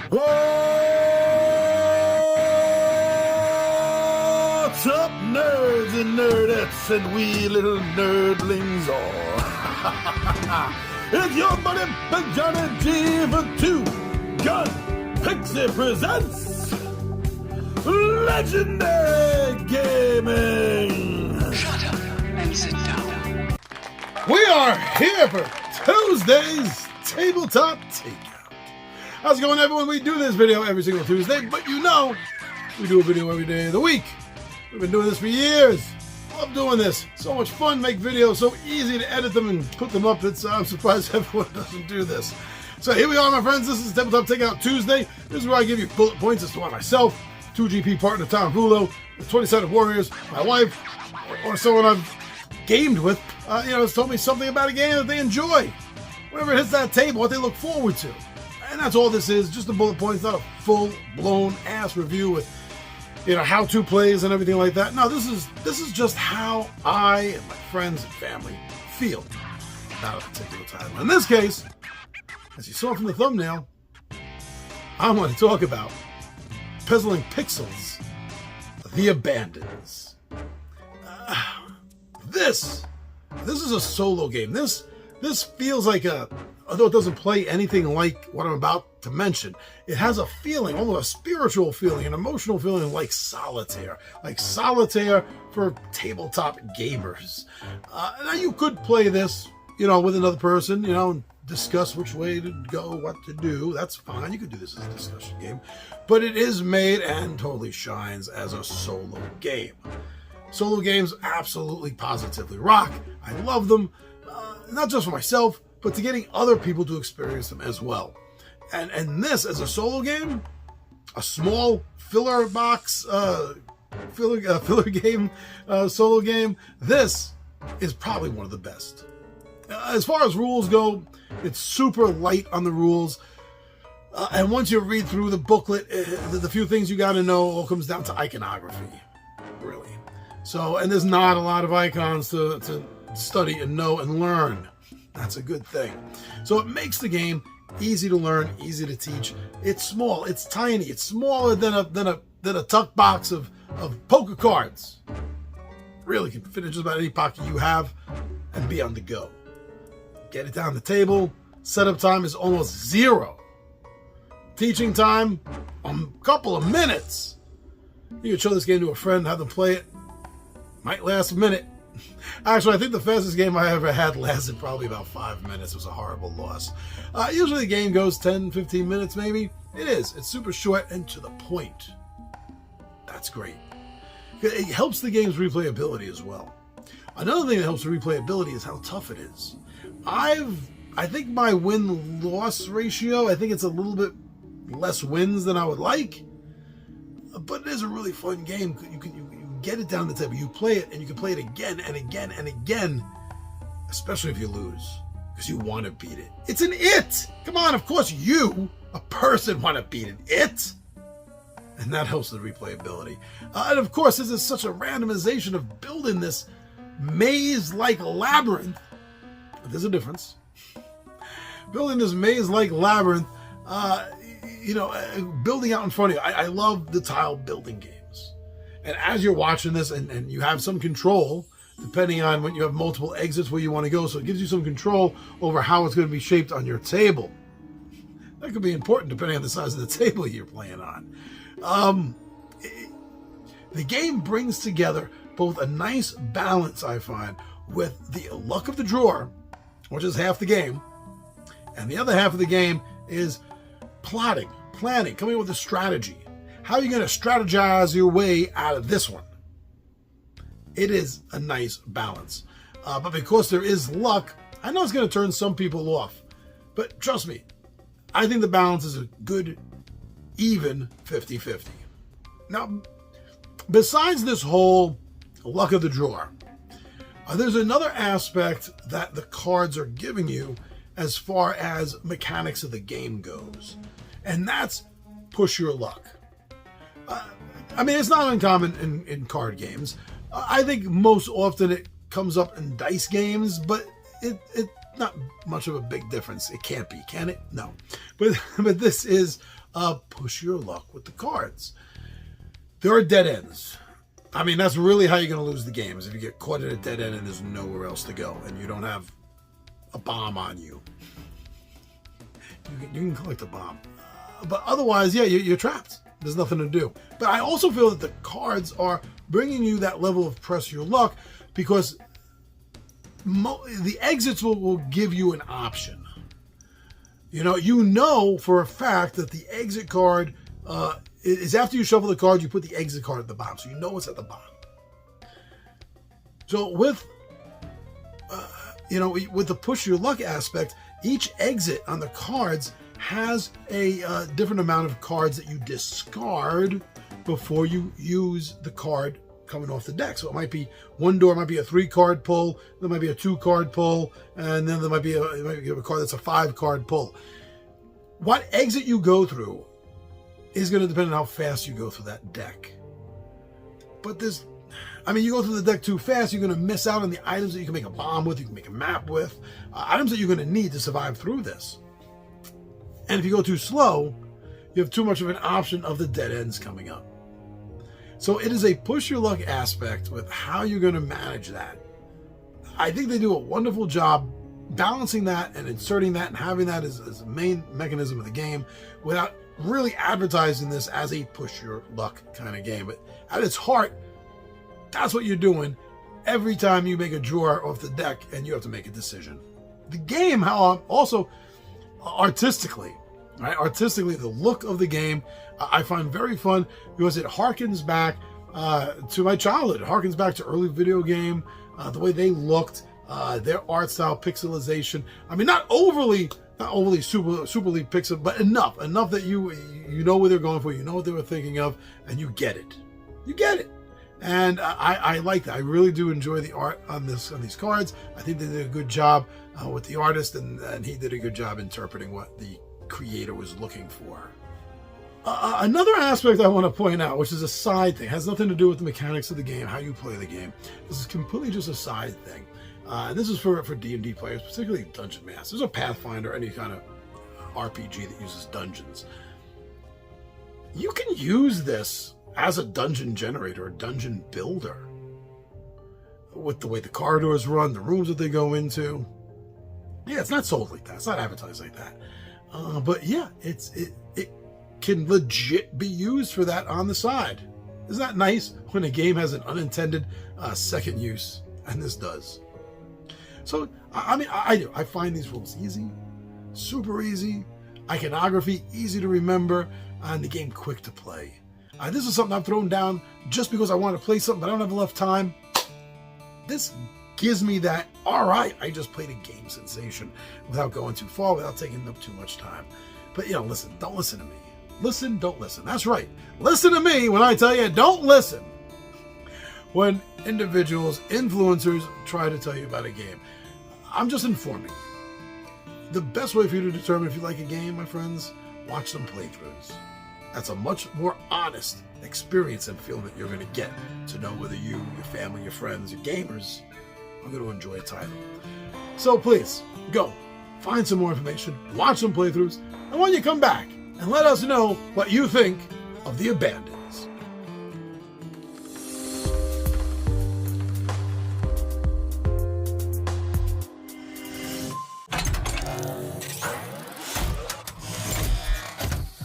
What's up, nerds and nerdettes and wee little nerdlings all? It's your buddy Johnny G for Two Gun Pixie presents Legendary Gaming. Shut up and sit down. We are here for Tuesday's Tabletop Takeout. How's it going, everyone? We do this video every single Tuesday, but you know, we do a video every day of the week. We've been doing this for years. Love doing this. So much fun, make videos, so easy to edit them and put them up. I'm surprised everyone doesn't do this. So here we are, my friends. This is Tabletop Takeout Tuesday. This is where I give you bullet points as to why myself, 2GP partner Tom Hulo, the 20-sided Warriors, my wife, or someone I've gamed with, has told me something about a game that they enjoy. Whenever it hits that table, what they look forward to. And that's all this is, just a bullet points, not a full-blown ass review with, how-to plays and everything like that. No, this is just how I and my friends and family feel about a particular title. In this case, as you saw from the thumbnail, I want to talk about Puzzling Pixels, The Abandons. This is a solo game. This feels like although it doesn't play anything like what I'm about to mention, it has a feeling, almost a spiritual feeling, an emotional feeling like solitaire for tabletop gamers. Now you could play this, with another person, and discuss which way to go, what to do. That's fine. You could do this as a discussion game, but it is made and totally shines as a solo game. Solo games absolutely positively rock. I love them, not just for myself, but to getting other people to experience them as well. And this, as a solo game, a small filler box, filler game, solo game, this is probably one of the best. As far as rules go, it's super light on the rules. And once you read through the booklet, the few things you got to know all comes down to iconography, really. So, and there's not a lot of icons to study and know and learn. That's a good thing. So it makes the game easy to learn, easy to teach. It's small, it's tiny, it's smaller than a tuck box of poker cards. Really can fit in just about any pocket you have and be on the go. Get it down the table. Setup time is almost zero. Teaching time, a couple of minutes. You can show this game to a friend, have them play it. Might last a minute. Actually, I think the fastest game I ever had lasted probably about 5 minutes. It was a horrible loss. Usually the game goes 10, 15 minutes maybe. It is. It's super short and to the point. That's great. It helps the game's replayability as well. Another thing that helps the replayability is how tough it is. I think my win-loss ratio, I think it's a little bit less wins than I would like. But it is a really fun game. You can get it down the table, you play it, and you can play it again and again and again, especially if you lose, because you want to beat it. It's an it! Come on, of course you, a person, want to beat an it! And that helps the replayability. And of course, this is such a randomization of building this maze-like labyrinth. But there's a difference. Building this maze-like labyrinth, building out in front of you. I love the tile building games. And as you're watching this and you have some control, depending on when you have multiple exits where you want to go, so it gives you some control over how it's going to be shaped on your table. That could be important depending on the size of the table you're playing on. The game brings together both a nice balance, I find, with the luck of the drawer, which is half the game, and the other half of the game is planning, coming up with a strategy. How are you going to strategize your way out of this one? It is a nice balance. But because there is luck, I know it's going to turn some people off. But trust me, I think the balance is a good, even 50-50. Now, besides this whole luck of the drawer, there's another aspect that the cards are giving you as far as mechanics of the game goes. And that's push your luck. It's not uncommon in card games. I think most often it comes up in dice games, but it's not much of a big difference. It can't be, can it? No. But this is push your luck with the cards. There are dead ends. I mean, that's really how you're going to lose the game, is if you get caught at a dead end and there's nowhere else to go and you don't have a bomb on you. You can collect a bomb. But otherwise, yeah, you're trapped. There's nothing to do. But I also feel that the cards are bringing you that level of press your luck because the exits will give you an option. You know for a fact that the exit card is after you shuffle the card, you put the exit card at the bottom. So you know it's at the bottom. So with the push your luck aspect, each exit on the cards has a different amount of cards that you discard before you use the card coming off the deck. So it might be one door, might be a 3-card pull, there might be a 2-card pull, and then there might be a card that's a 5-card pull. What exit you go through is going to depend on how fast you go through that deck. But you go through the deck too fast, you're going to miss out on the items that you can make a bomb with, you can make a map with, items that you're going to need to survive through this. And if you go too slow, you have too much of an option of the dead ends coming up. So it is a push your luck aspect with how you're going to manage that. I think they do a wonderful job balancing that and inserting that and having that as a main mechanism of the game without really advertising this as a push your luck kind of game. But at its heart, that's what you're doing every time you make a draw off the deck and you have to make a decision. The game, also artistically, the look of the game, I find very fun because it harkens back to my childhood. It harkens back to early video game, the way they looked, their art style, pixelization. I mean, not overly superly pixel, but enough that you know where they're going for, you know what they were thinking of, and you get it. And I like that. I really do enjoy the art on these cards. I think they did a good job with the artist, and he did a good job interpreting what the creator was looking for. Another aspect I want to point out, which is a side thing, has nothing to do with the mechanics of the game, how you play the game. This is completely just a side thing. And this is for D&D players, particularly Dungeon Masters, or Pathfinder, any kind of RPG that uses dungeons. You can use this as a dungeon generator, a dungeon builder, with the way the corridors run, the rooms that they go into. Yeah, it's not sold like that. It's not advertised like that. But yeah, it can legit be used for that on the side. Isn't that nice when a game has an unintended second use? And this does. So, I do. I find these rules easy, super easy, iconography easy to remember, and the game quick to play. This is something I've thrown down just because I want to play something, but I don't have enough time. This gives me that, all right, I just played a game sensation without going too far, without taking up too much time. But, listen, don't listen to me. Listen, don't listen. That's right. Listen to me when I tell you don't listen. When individuals, influencers, try to tell you about a game, I'm just informing you. The best way for you to determine if you like a game, my friends, watch some playthroughs. That's a much more honest experience and feeling that you're going to get to know whether you, your family, your friends, your gamers are going to enjoy a title. So please, go, find some more information, watch some playthroughs, and when you come back, and let us know what you think of The Abandons.